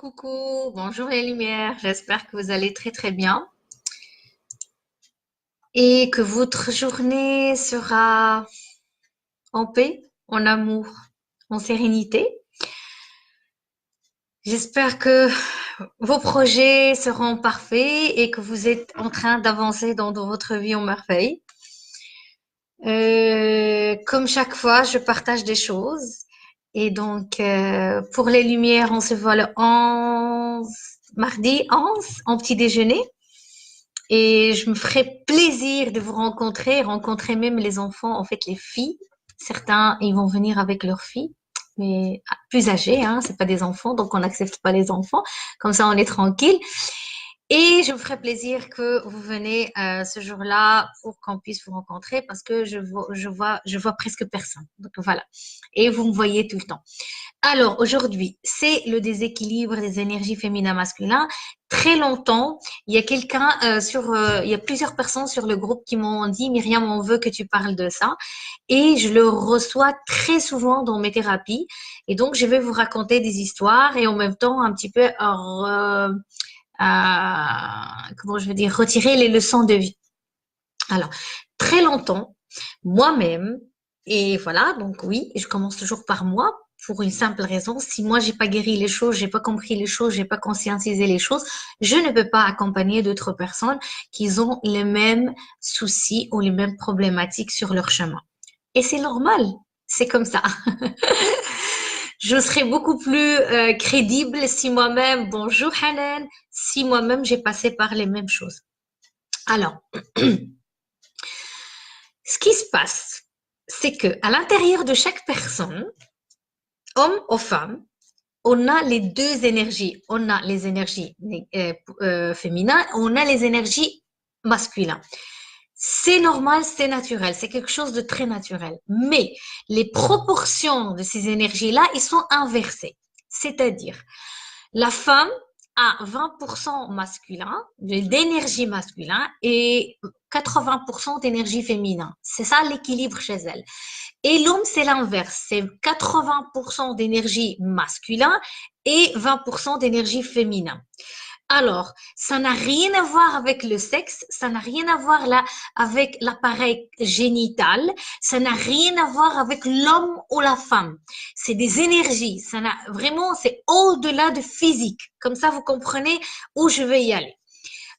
Coucou, bonjour les lumières, j'espère que vous allez très très bien et que votre journée sera en paix, en amour, en sérénité. J'espère que vos projets seront parfaits et que vous êtes en train d'avancer dans votre vie en merveille. Comme chaque fois, je partage des choses et donc pour les lumières, on se voit le 11, mardi 11 en petit déjeuner. Et je me ferai plaisir de vous rencontrer même les enfants, en fait les filles. Certains, ils vont venir avec leurs filles, mais plus âgées, hein, c'est pas des enfants, donc on n'accepte pas les enfants. Comme ça, on est tranquille. Et je me ferai plaisir que vous venez ce jour-là pour qu'on puisse vous rencontrer parce que je vois presque personne. Donc voilà. Et vous me voyez tout le temps. Alors, aujourd'hui, c'est le déséquilibre des énergies féminin-masculin. Très longtemps, il y a il y a plusieurs personnes sur le groupe qui m'ont dit, Myriam, on veut que tu parles de ça. Et je le reçois très souvent dans mes thérapies. Et donc, je vais vous raconter des histoires et en même temps, un petit peu, comment je veux dire, retirer les leçons de vie. Alors, très longtemps, moi-même, et voilà, donc oui, je commence toujours par moi pour une simple raison. Si moi, j'ai pas guéri les choses, j'ai pas compris les choses, j'ai pas conscientisé les choses, je ne peux pas accompagner d'autres personnes qui ont les mêmes soucis ou les mêmes problématiques sur leur chemin. Et c'est normal, c'est comme ça. Je serais beaucoup plus crédible si moi-même, bonjour Hanan, si moi-même j'ai passé par les mêmes choses. Alors, ce qui se passe, c'est que à l'intérieur de chaque personne, homme ou femme, on a les deux énergies. On a les énergies féminines, on a les énergies masculines. C'est normal, c'est naturel, c'est quelque chose de très naturel. Mais les proportions de ces énergies-là, ils sont inversées. C'est-à-dire, la femme a 20% masculin, d'énergie masculin et 80% d'énergie féminin. C'est ça l'équilibre chez elle. Et l'homme, c'est l'inverse. C'est 80% d'énergie masculin et 20% d'énergie féminin. Alors, ça n'a rien à voir avec le sexe, ça n'a rien à voir là avec l'appareil génital, ça n'a rien à voir avec l'homme ou la femme. C'est des énergies, ça n'a vraiment, c'est au-delà de physique. Comme ça, vous comprenez où je vais y aller.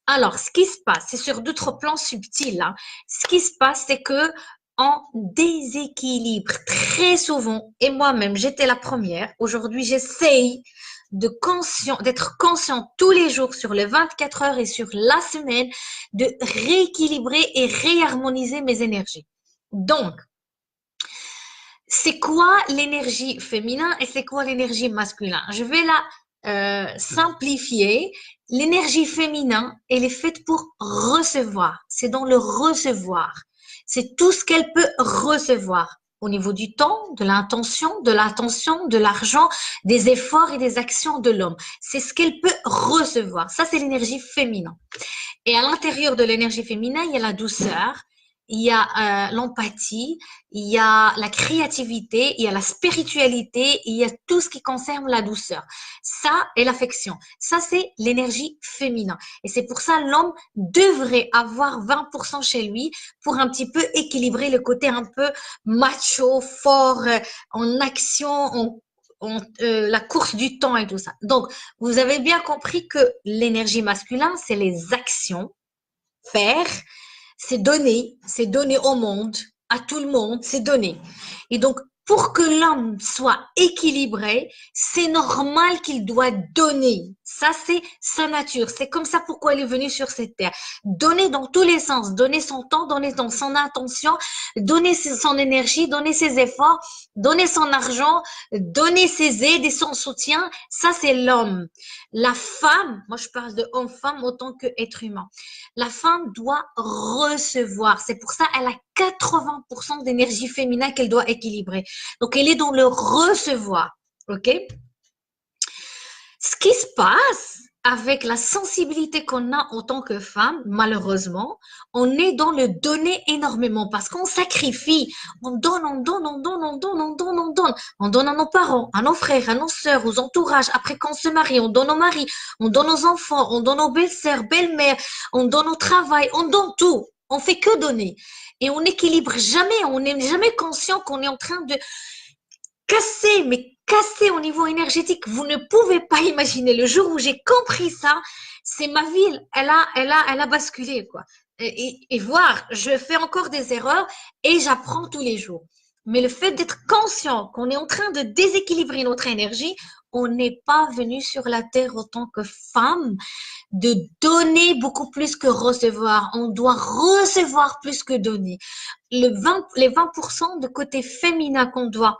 Alors, ce qui se passe, c'est sur d'autres plans subtils. Hein. Ce qui se passe, c'est que on déséquilibre très souvent, et moi-même, j'étais la première. Aujourd'hui, j'essaye d'être conscient tous les jours sur les 24 heures et sur la semaine de rééquilibrer et réharmoniser mes énergies. Donc, c'est quoi l'énergie féminin et c'est quoi l'énergie masculine? Je vais la simplifier. L'énergie féminin, elle est faite pour recevoir. C'est dans le recevoir. C'est tout ce qu'elle peut recevoir au niveau du temps, de l'intention, de l'attention, de l'argent, des efforts et des actions de l'homme. C'est ce qu'elle peut recevoir. Ça, c'est l'énergie féminin. Et à l'intérieur de l'énergie féminin, il y a la douceur, il y a l'empathie, il y a la créativité, il y a la spiritualité, il y a tout ce qui concerne la douceur. Ça et l'affection. Ça, c'est l'énergie féminin. Et c'est pour ça l'homme devrait avoir 20% chez lui pour un petit peu équilibrer le côté un peu macho, fort, en action, la course du temps et tout ça. Donc, vous avez bien compris que l'énergie masculine, c'est les actions, faire, c'est donner au monde, à tout le monde, c'est donner. Et donc, pour que l'homme soit équilibré, c'est normal qu'il doit donner. Ça, c'est sa nature. C'est comme ça pourquoi il est venu sur cette terre. Donner dans tous les sens, donner son temps, donner son attention, donner son énergie, donner ses efforts, donner son argent, donner ses aides et son soutien. Ça, c'est l'homme. La femme, moi je parle de homme-femme autant qu'être humain. La femme doit recevoir. C'est pour ça qu'elle a 80% d'énergie féminin qu'elle doit équilibrer. Donc, elle est dans le recevoir. OK? Ce qui se passe avec la sensibilité qu'on a en tant que femme, malheureusement, on est dans le donner énormément parce qu'on sacrifie. On donne, on donne, on donne, on donne, on donne, on donne. On donne à nos parents, à nos frères, à nos sœurs, aux entourages. Après qu'on se marie, on donne aux maris, on donne aux enfants, on donne aux belles-sœurs, belles-mères, on donne au travail, on donne tout. On fait que donner. Et on n'équilibre jamais, on n'est jamais conscient qu'on est en train de casser, mais casser au niveau énergétique. Vous ne pouvez pas imaginer le jour où j'ai compris ça, c'est ma vie, elle a basculé, quoi. Et voir, je fais encore des erreurs et j'apprends tous les jours. Mais le fait d'être conscient qu'on est en train de déséquilibrer notre énergie, on n'est pas venu sur la terre en tant que femme de donner beaucoup plus que recevoir. On doit recevoir plus que donner. Les 20% de côté féminin qu'on doit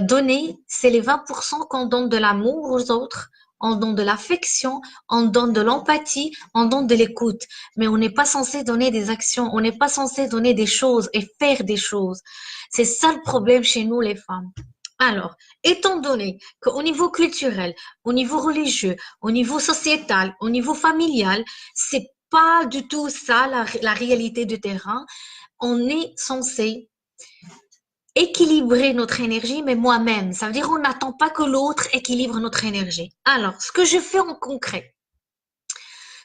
donner, c'est les 20% qu'on donne de l'amour aux autres, on donne de l'affection, on donne de l'empathie, on donne de l'écoute. Mais on n'est pas censé donner des actions, on n'est pas censé donner des choses et faire des choses. C'est ça le problème chez nous, les femmes. Alors, étant donné qu'au niveau culturel, au niveau religieux, au niveau sociétal, au niveau familial, c'est pas du tout ça la réalité du terrain, on est censé équilibrer notre énergie, mais moi-même. Ça veut dire qu'on n'attend pas que l'autre équilibre notre énergie. Alors, ce que je fais en concret,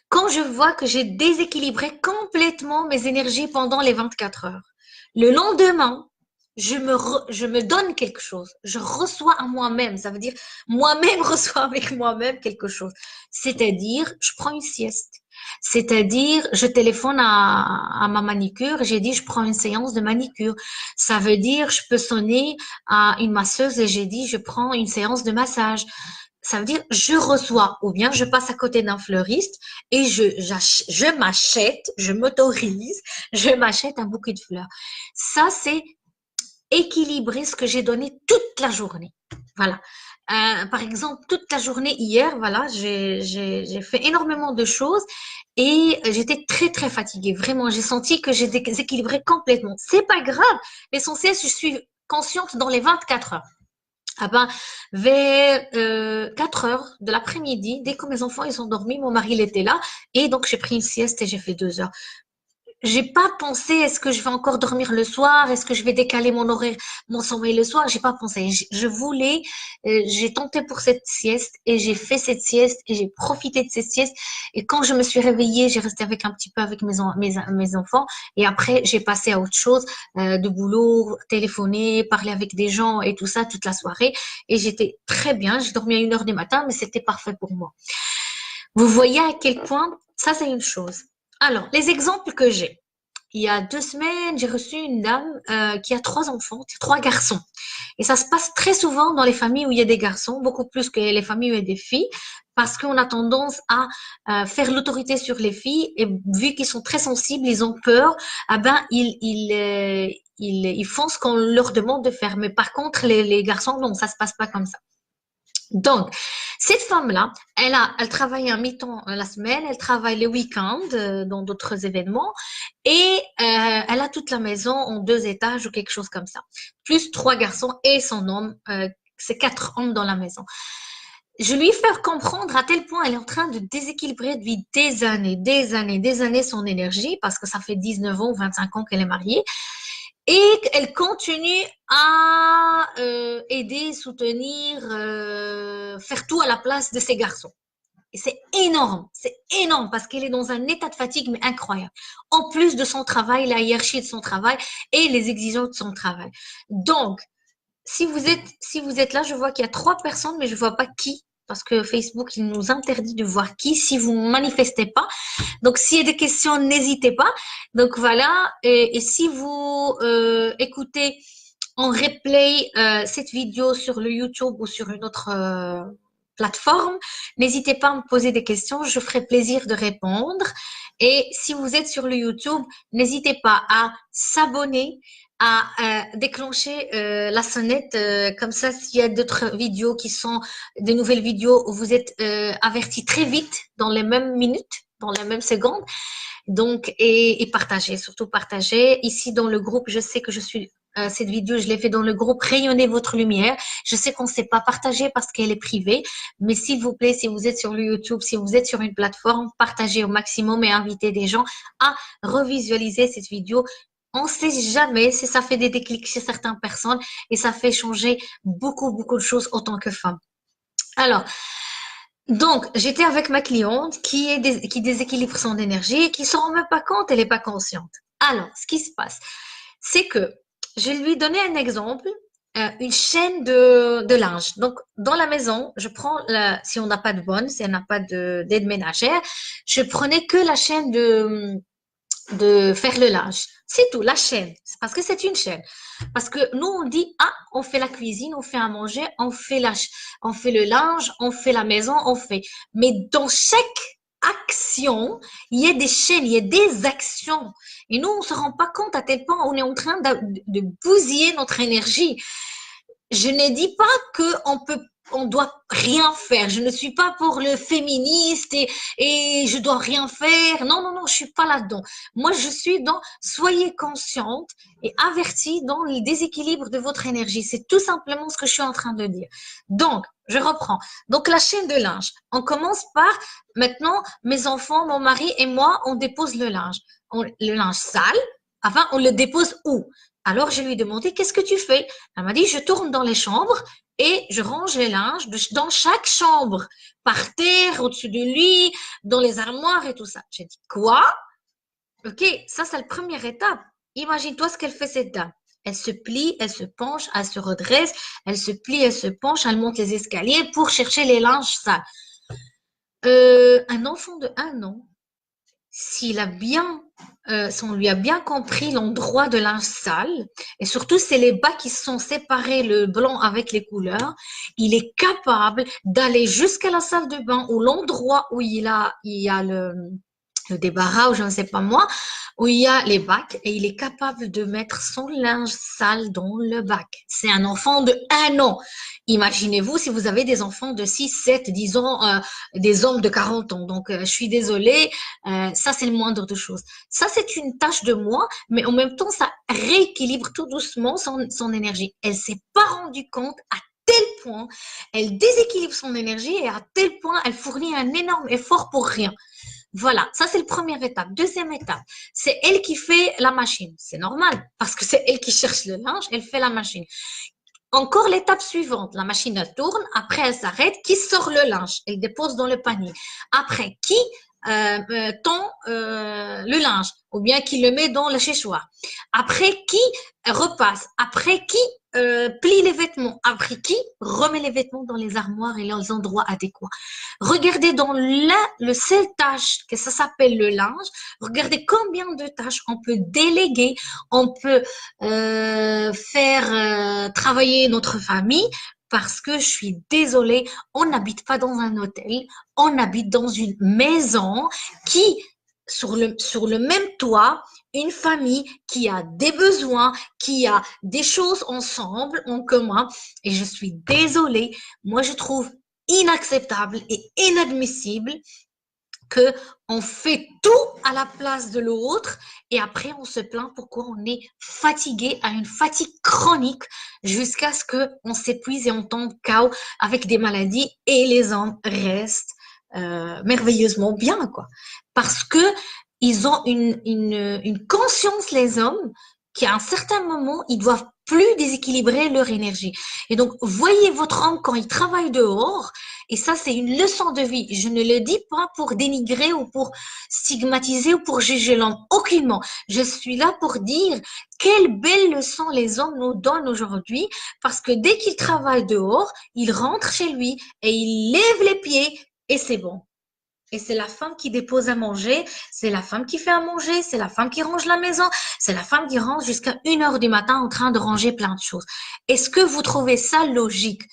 quand je vois que j'ai déséquilibré complètement mes énergies pendant les 24 heures, le lendemain, je me donne quelque chose. Je reçois à moi-même. Ça veut dire moi-même reçois avec moi-même quelque chose. C'est-à-dire, je prends une sieste. C'est-à-dire, je téléphone à ma manicure, j'ai dit, je prends une séance de manicure. Ça veut dire, je peux sonner à une masseuse et j'ai dit, je prends une séance de massage. Ça veut dire, je reçois, ou bien je passe à côté d'un fleuriste et je m'achète, je m'autorise, je m'achète un bouquet de fleurs. Ça, c'est équilibrer ce que j'ai donné toute la journée. Voilà. Par exemple, toute la journée hier, voilà, j'ai fait énormément de choses et j'étais très très fatiguée. Vraiment, j'ai senti que j'ai déséquilibré complètement. C'est pas grave. L'essentiel, je suis consciente dans les 24 heures. Ah ben, vers 4 heures de l'après-midi, dès que mes enfants ils sont dormis, mon mari il était là et donc j'ai pris une sieste et j'ai fait 2 heures. J'ai pas pensé, est-ce que je vais encore dormir le soir? Est-ce que je vais décaler mon horaire, mon sommeil le soir? J'ai pas pensé. Je voulais, j'ai tenté pour cette sieste et j'ai fait cette sieste et j'ai profité de cette sieste. Et quand je me suis réveillée, j'ai resté avec un petit peu avec mes enfants et après j'ai passé à autre chose, de boulot, téléphoner, parler avec des gens et tout ça toute la soirée. Et j'étais très bien. J'ai dormi à 1 heure du matin, mais c'était parfait pour moi. Vous voyez à quel point ça c'est une chose. Alors, les exemples que j'ai. Il y a 2 semaines, j'ai reçu une dame qui a 3 enfants, 3 garçons. Et ça se passe très souvent dans les familles où il y a des garçons, beaucoup plus que les familles où il y a des filles, parce qu'on a tendance à faire l'autorité sur les filles et vu qu'ils sont très sensibles, ils ont peur, ah ben ils font ce qu'on leur demande de faire. Mais par contre, les garçons, non, ça se passe pas comme ça. Donc, cette femme-là, elle travaille un mi-temps la semaine, elle travaille les week-ends dans d'autres événements et elle a toute la maison en 2 étages ou quelque chose comme ça. Plus 3 garçons et son homme, c'est 4 hommes dans la maison. Je lui fais comprendre à tel point elle est en train de déséquilibrer depuis des années son énergie parce que ça fait 19 ans, 25 ans qu'elle est mariée. Et elle continue à aider, soutenir, faire tout à la place de ses garçons. Et c'est énorme parce qu'elle est dans un état de fatigue mais incroyable. En plus de son travail, la hiérarchie de son travail et les exigences de son travail. Donc, si vous êtes là, je vois qu'il y a 3 personnes, mais je vois pas qui parce que Facebook il nous interdit de voir qui si vous manifestez pas. Donc, s'il y a des questions, n'hésitez pas. Donc, voilà. Et si vous écoutez en replay cette vidéo sur le YouTube ou sur une autre plateforme, n'hésitez pas à me poser des questions. Je ferai plaisir de répondre. Et si vous êtes sur le YouTube, n'hésitez pas à s'abonner, à déclencher la sonnette. Comme ça, s'il y a d'autres vidéos qui sont des nouvelles vidéos, vous êtes avertis très vite dans les mêmes minutes, dans les mêmes secondes. Donc, et partagez, surtout partagez. Ici, dans le groupe, je sais que je suis cette vidéo, je l'ai fait dans le groupe Rayonnez votre lumière. Je sais qu'on ne s'est pas partagé parce qu'elle est privée, mais s'il vous plaît, si vous êtes sur le YouTube, si vous êtes sur une plateforme, partagez au maximum et invitez des gens à revisualiser cette vidéo. On ne sait jamais si ça fait des déclics chez certaines personnes et ça fait changer beaucoup, beaucoup de choses en tant que femme. Alors, donc, j'étais avec ma cliente qui déséquilibre son énergie et qui s'en rend même pas compte, elle n'est pas consciente. Alors, ce qui se passe, c'est que je lui donnais un exemple, une chaîne de linge. Donc, dans la maison, je prends, si on n'a pas de bonne, si on n'a pas d'aide ménagère, je prenais que la chaîne de faire le linge. C'est tout, la chaîne. C'est parce que c'est une chaîne. Parce que nous, on dit, ah, on fait la cuisine, on fait à manger, on fait le linge, on fait la maison, on fait. Mais dans chaque action, il y a des chaînes, il y a des actions. Et nous, on se rend pas compte à tel point on est en train de bousiller notre énergie. Je ne dis pas on doit rien faire. Je ne suis pas pour le féministe et je dois rien faire. Non, non, non, je suis pas là-dedans. Moi, je suis dans soyez consciente et avertie dans le déséquilibre de votre énergie. C'est tout simplement ce que je suis en train de dire. Donc, je reprends. Donc, la chaîne de linge. On commence par, maintenant, mes enfants, mon mari et moi, on dépose le linge. Le linge sale. Enfin, on le dépose où? Alors, je lui ai demandé, qu'est-ce que tu fais? Elle m'a dit, je tourne dans les chambres et je range les linges dans chaque chambre, par terre, au-dessus du lit, dans les armoires et tout ça. J'ai dit, quoi? Ok, ça, c'est la première étape. Imagine-toi ce qu'elle fait, cette dame. Elle se plie, elle se penche, elle se redresse, elle se plie, elle se penche, elle monte les escaliers pour chercher les linges sales. Un enfant de 1 an, s'il a bien, si on lui a bien compris l'endroit de linge sale, et surtout c'est les bas qui sont séparés, le blanc avec les couleurs, il est capable d'aller jusqu'à la salle de bain ou l'endroit où il y a le débarras ou je ne sais pas moi, où il y a les bacs et il est capable de mettre son linge sale dans le bac. C'est un enfant de 1 an. Imaginez-vous si vous avez des enfants de 6, 7, 10 ans, des hommes de 40 ans. Donc, je suis désolée, ça c'est le moindre de choses. Ça c'est une tâche de moi, mais en même temps, ça rééquilibre tout doucement son énergie. Elle s'est pas rendue compte à tel point, elle déséquilibre son énergie et à tel point, elle fournit un énorme effort pour rien. Voilà, ça c'est la première étape. Deuxième étape, c'est elle qui fait la machine. C'est normal, parce que c'est elle qui cherche le linge, elle fait la machine. Encore l'étape suivante, la machine elle tourne, après elle s'arrête, qui sort le linge, elle dépose dans le panier. Après, qui tend le linge, ou bien qui le met dans le séchoir. Après, qui repasse. Après, qui plie les vêtements. Après, qui remet les vêtements dans les armoires et les endroits adéquats. Regardez dans le seul tâche que ça s'appelle le linge, regardez combien de tâches on peut déléguer, on peut faire travailler notre famille parce que je suis désolée, on n'habite pas dans un hôtel, on habite dans une maison qui, sur le même toit, une famille qui a des besoins, qui a des choses ensemble, en commun. Et je suis désolée, moi je trouve inacceptable et inadmissible que on fait tout à la place de l'autre et après on se plaint pourquoi on est fatigué à une fatigue chronique jusqu'à ce qu'on s'épuise et on tombe KO avec des maladies et les hommes restent merveilleusement bien quoi parce que ils ont une conscience les hommes qu'à un certain moment ils doivent plus déséquilibrer leur énergie et donc voyez votre homme quand il travaille dehors. Et ça, c'est une leçon de vie. Je ne le dis pas pour dénigrer ou pour stigmatiser ou pour juger l'homme. Aucunement. Je suis là pour dire quelle belle leçon les hommes nous donnent aujourd'hui parce que dès qu'ils travaillent dehors, ils rentrent chez lui et ils lèvent les pieds et c'est bon. Et c'est la femme qui dépose à manger, c'est la femme qui fait à manger, c'est la femme qui range la maison, c'est la femme qui range jusqu'à 1 heure du matin en train de ranger plein de choses. Est-ce que vous trouvez ça logique?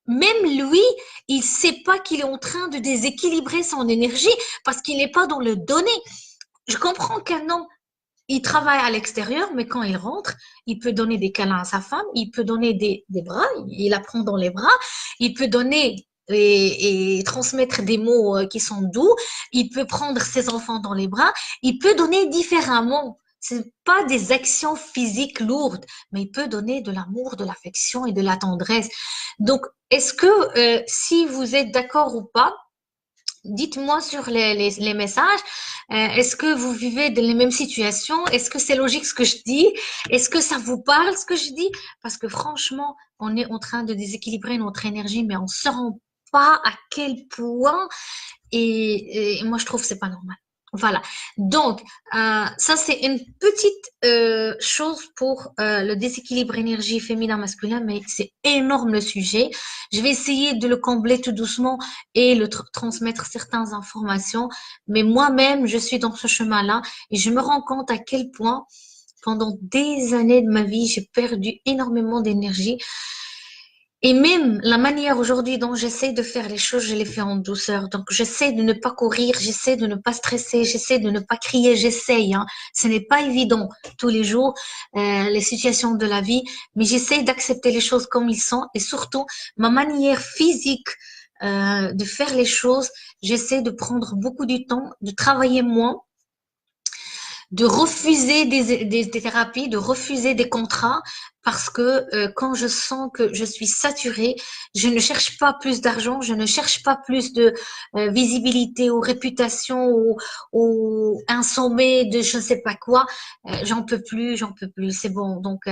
Même lui, il sait pas qu'il est en train de déséquilibrer son énergie parce qu'il n'est pas dans le donné. Je comprends qu'un homme, il travaille à l'extérieur, mais quand il rentre, il peut donner des câlins à sa femme, il peut donner des bras, il la prend dans les bras, il peut donner et transmettre des mots qui sont doux, il peut prendre ses enfants dans les bras, il peut donner différemment. C'est pas des actions physiques lourdes, mais il peut donner de l'amour, de l'affection et de la tendresse. Donc, est-ce que si vous êtes d'accord ou pas, dites-moi sur les messages, est-ce que vous vivez dans les mêmes situations? Est-ce que c'est logique ce que je dis? Est-ce que ça vous parle ce que je dis? Parce que franchement, on est en train de déséquilibrer notre énergie, mais on ne se rend pas à quel point. Et moi, je trouve que c'est pas normal. Voilà. Donc, ça, c'est une petite chose pour le déséquilibre énergie féminin-masculin, mais c'est énorme le sujet. Je vais essayer de le combler tout doucement et le transmettre certaines informations. Mais moi-même, je suis dans ce chemin-là et je me rends compte à quel point, pendant des années de ma vie, j'ai perdu énormément d'énergie. Et même la manière aujourd'hui dont j'essaie de faire les choses, je les fais en douceur. Donc, j'essaie de ne pas courir, j'essaie de ne pas stresser, j'essaie de ne pas crier, j'essaye. Hein. Ce n'est pas évident tous les jours, les situations de la vie, mais j'essaie d'accepter les choses comme ils sont et surtout ma manière physique de faire les choses, j'essaie de prendre beaucoup du temps, de travailler moins, de refuser des thérapies, de refuser des contrats, parce que quand je sens que je suis saturée, je ne cherche pas plus d'argent, je ne cherche pas plus de visibilité ou réputation ou un sommet de je ne sais pas quoi. J'en peux plus, c'est bon. Donc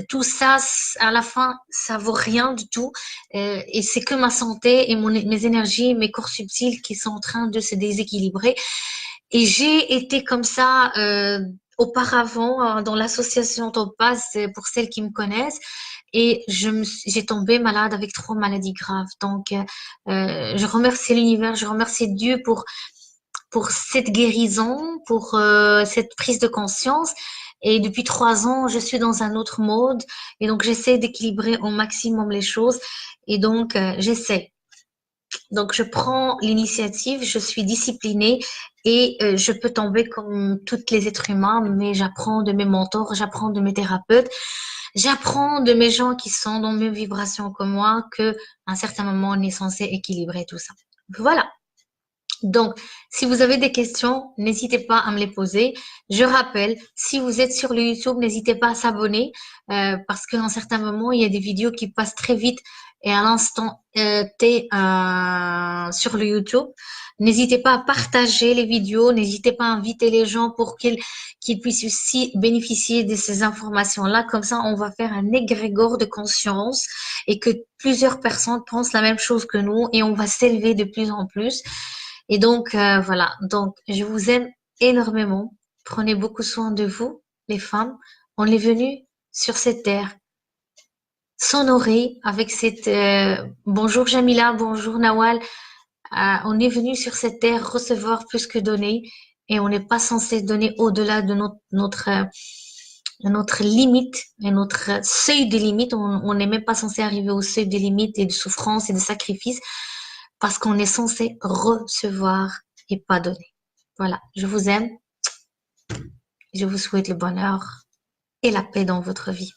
tout ça, à la fin, ça vaut rien du tout. Et c'est que ma santé et mes énergies, mes corps subtils qui sont en train de se déséquilibrer. Et j'ai été comme ça auparavant dans l'association Topaz, pour celles qui me connaissent, et j'ai tombé malade avec 3 maladies graves. Donc, je remercie l'univers, je remercie Dieu pour cette guérison, pour cette prise de conscience. Et depuis 3 ans, je suis dans un autre mode, et donc j'essaie d'équilibrer au maximum les choses. Et donc, j'essaie. Donc, je prends l'initiative, je suis disciplinée et je peux tomber comme tous les êtres humains, mais j'apprends de mes mentors, j'apprends de mes thérapeutes, j'apprends de mes gens qui sont dans mes vibrations comme moi, que à un certain moment, on est censé équilibrer tout ça. Voilà. Donc, si vous avez des questions, n'hésitez pas à me les poser. Je rappelle, si vous êtes sur le YouTube, n'hésitez pas à s'abonner parce qu'à un certain moment, il y a des vidéos qui passent très vite et à l'instant T sur le YouTube. N'hésitez pas à partager les vidéos, n'hésitez pas à inviter les gens pour qu'ils puissent aussi bénéficier de ces informations-là. Comme ça, on va faire un égrégore de conscience et que plusieurs personnes pensent la même chose que nous et on va s'élever de plus en plus. Et donc, voilà. Donc, je vous aime énormément. Prenez beaucoup soin de vous, les femmes. On est venu sur cette terre s'honorer avec cette... bonjour Jamila, bonjour Nawal. On est venu sur cette terre recevoir plus que donner. Et on n'est pas censé donner au-delà de notre limite et notre seuil de limite. On n'est même pas censé arriver au seuil de limite et de souffrance et de sacrifice parce qu'on est censé recevoir et pas donner. Voilà, je vous aime. Je vous souhaite le bonheur et la paix dans votre vie.